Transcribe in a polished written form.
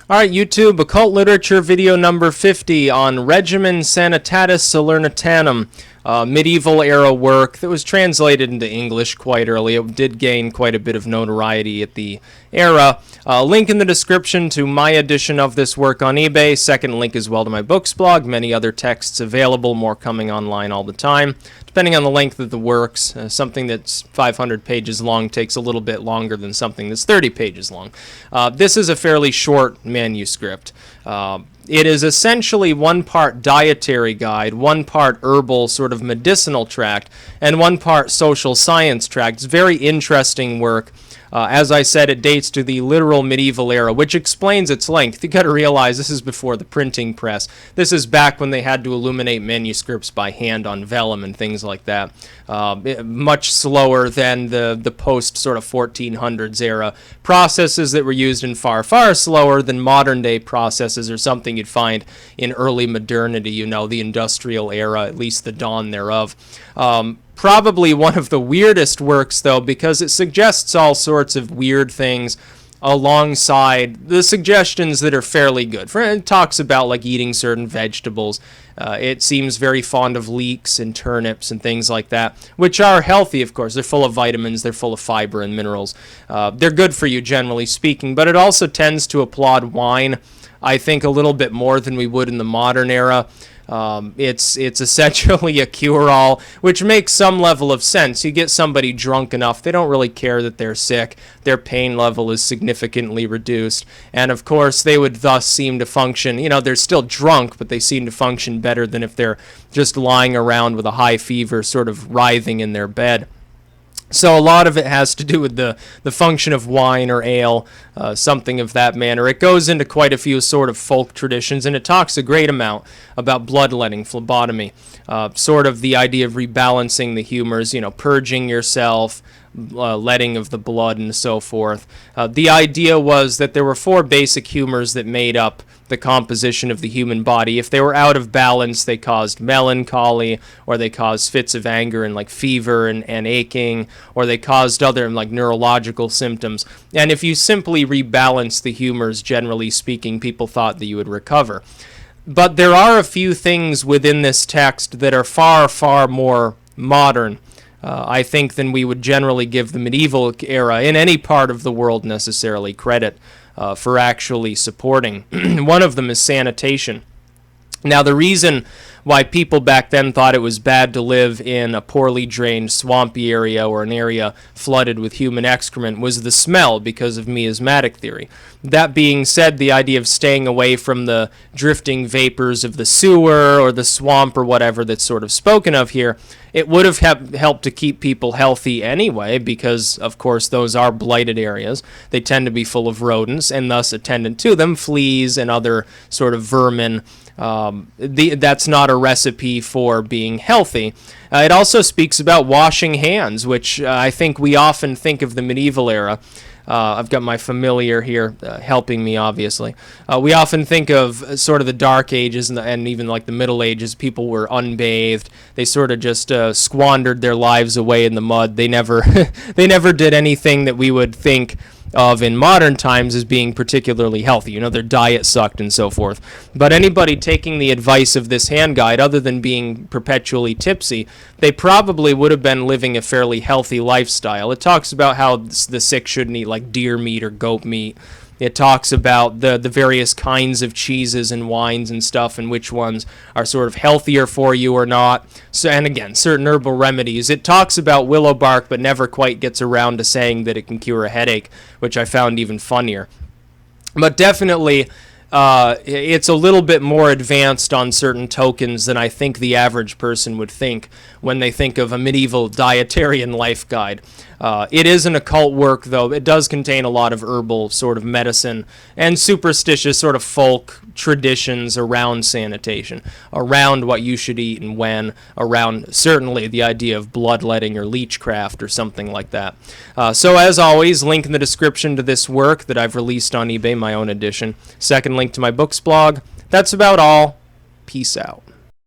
Alright, YouTube, Occult Literature video number 50 on Regimen Sanitatis Salernitanum, medieval era work that was translated into English quite early. It did gain quite a bit of notoriety at the era. Link in the description to my edition of this work on eBay. Second link as well to my books blog. Many other texts available, more coming online all the time. Depending on the length of the works, something that's 500 pages long takes a little bit longer than something that's 30 pages long. This is a fairly short manuscript. It is essentially one part dietary guide, one part herbal sort of medicinal tract, and one part social science tract. It's very interesting work. As I said, it dates to the literal medieval era, which explains its length. You got to realize this is before the printing press. This is back when they had to illuminate manuscripts by hand on vellum and things like that. Much slower than the post sort of 1400s era processes that were used, and far, far slower than modern day processes or something you'd find in early modernity, you know, the industrial era, at least the dawn thereof. Probably one of the weirdest works, though, because it suggests all sorts of weird things alongside the suggestions that are fairly good. It talks about like eating certain vegetables. It seems very fond of leeks and turnips and things like that, which are healthy, of course. They're full of vitamins, they're full of fiber and minerals. They're good for you, generally speaking, but it also tends to applaud wine, I think, a little bit more than we would in the modern era. It's essentially a cure-all, which makes some level of sense. You get somebody drunk enough, they don't really care that they're sick, their pain level is significantly reduced, and of course they would thus seem to function, you know, they're still drunk, but they seem to function better than if they're just lying around with a high fever, sort of writhing in their bed. So a lot of it has to do with the function of wine or ale, something of that manner. It goes into quite a few sort of folk traditions, and it talks a great amount about bloodletting, phlebotomy, sort of the idea of rebalancing the humors, you know, purging yourself, letting of the blood and so forth. The idea was that there were four basic humors that made up the composition of the human body. If they were out of balance, they caused melancholy, or they caused fits of anger and like fever and aching, or they caused other like neurological symptoms. And if you simply rebalance the humors, generally speaking, people thought that you would recover. But there are a few things within this text that are far, far more modern, I think, than we would generally give the medieval era in any part of the world necessarily credit for actually supporting. One of them is sanitation. Now, the reason why people back then thought it was bad to live in a poorly drained swampy area or an area flooded with human excrement was the smell, because of miasmatic theory. That being said, the idea of staying away from the drifting vapors of the sewer or the swamp or whatever that's sort of spoken of here, it would have helped to keep people healthy anyway, because, of course, those are blighted areas. They tend to be full of rodents, and thus attendant to them, fleas and other sort of vermin. That's not a recipe for being healthy. It also speaks about washing hands, which I think we often think of the medieval era. I've got my familiar here helping me, obviously. We often think of sort of the Dark Ages and even like the Middle Ages. People were unbathed. They sort of just squandered their lives away in the mud. They never, they never did anything that we would think of in modern times as being particularly healthy. You know, their diet sucked and so forth. But anybody taking the advice of this hand guide, other than being perpetually tipsy, they probably would have been living a fairly healthy lifestyle. It talks about how the sick shouldn't eat like deer meat or goat meat. It talks about the various kinds of cheeses and wines and stuff, and which ones are sort of healthier for you or not. So, and again, certain herbal remedies. It talks about willow bark, but never quite gets around to saying that it can cure a headache, which I found even funnier. But definitely, it's a little bit more advanced on certain tokens than I think the average person would think when they think of a medieval dietarian life guide. It is an occult work, though. It does contain a lot of herbal sort of medicine and superstitious sort of folk traditions around sanitation, around what you should eat and when, around certainly the idea of bloodletting or leechcraft or something like that. So as always, link in the description to this work that I've released on eBay, my own edition. Second link to my books blog. That's about all. Peace out.